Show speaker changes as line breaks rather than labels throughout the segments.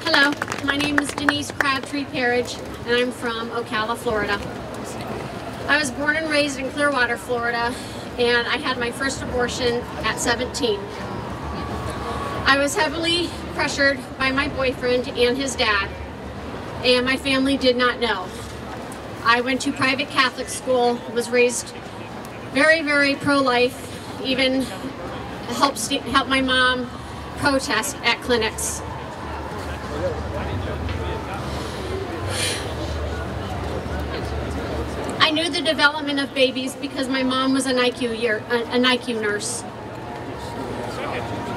Hello, my name is Denise Crabtree-Parriage, and I'm from Ocala, Florida. I was born and raised in Clearwater, Florida, and I had my first abortion at 17. I was heavily pressured by my boyfriend and his dad, and my family did not know. I went to private Catholic school, was raised very, very pro-life, even helped my mom protest at clinics. I knew the development of babies because my mom was an NICU nurse.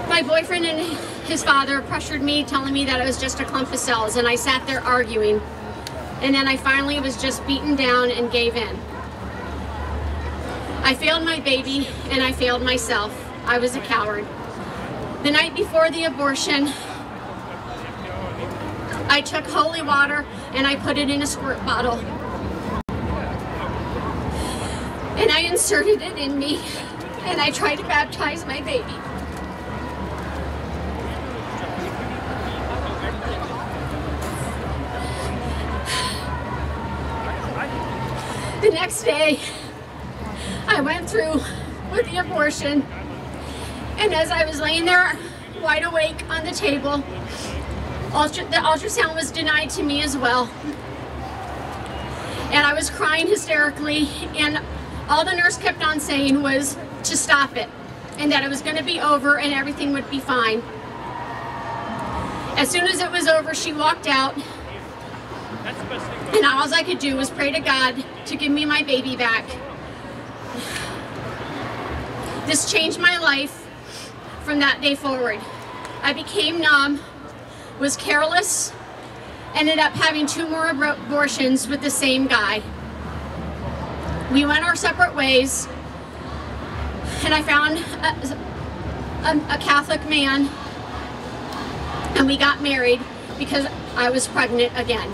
My boyfriend and his father pressured me, telling me that it was just a clump of cells, and I sat there arguing. And then I finally was just beaten down and gave in. I failed my baby, and I failed myself. I was a coward. The night before the abortion, I took holy water and I put it in a squirt bottle. And I inserted it in me, and I tried to baptize my baby. The next day, I went through with the abortion, and as I was laying there wide awake on the table, the ultrasound was denied to me as well. And I was crying hysterically, and all the nurse kept on saying was to stop it, and that it was going to be over and everything would be fine. As soon as it was over, she walked out, and all I could do was pray to God to give me my baby back. This changed my life from that day forward. I became numb, was careless, ended up having 2 more abortions with the same guy. We went our separate ways, and I found a Catholic man, and we got married because I was pregnant again.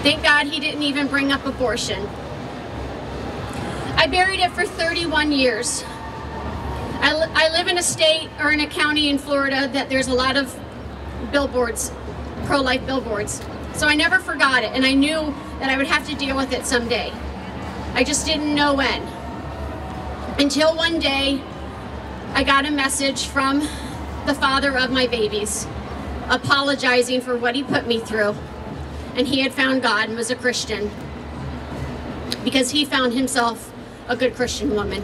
Thank God he didn't even bring up abortion. I buried it for 31 years. I live in a state or in a county in Florida that there's a lot of billboards, pro-life billboards. So I never forgot it, and I knew that I would have to deal with it someday. I just didn't know when. Until one day, I got a message from the father of my babies, apologizing for what he put me through. And he had found God and was a Christian, because he found himself a good Christian woman.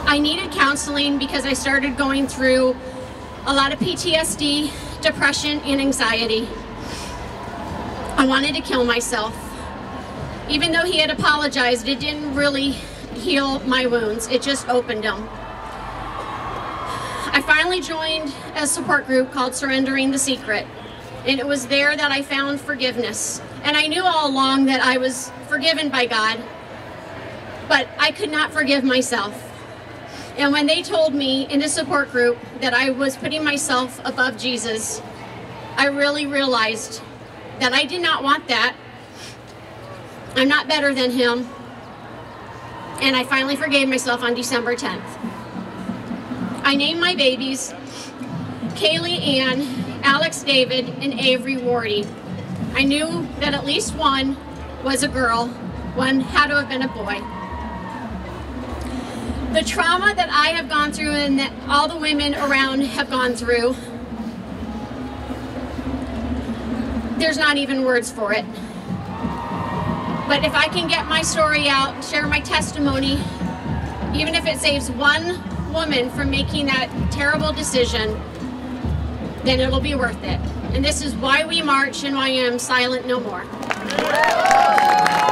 I needed counseling because I started going through a lot of PTSD, depression, and anxiety. I wanted to kill myself. Even though he had apologized, it didn't really heal my wounds. It just opened them. I finally joined a support group called Surrendering the Secret, and it was there that I found forgiveness. And I knew all along that I was forgiven by God, but I could not forgive myself. And when they told me in the support group that I was putting myself above Jesus, I really realized that I did not want that. I'm not better than him. And I finally forgave myself on December 10th. I named my babies Kaylee Ann, Alex David, and Avery Wardy. I knew that at least one was a girl, one had to have been a boy. The trauma that I have gone through and that all the women around have gone through, there's not even words for it. But if I can get my story out, share my testimony, even if it saves one woman from making that terrible decision, then it'll be worth it. And this is why we march and why I am silent no more.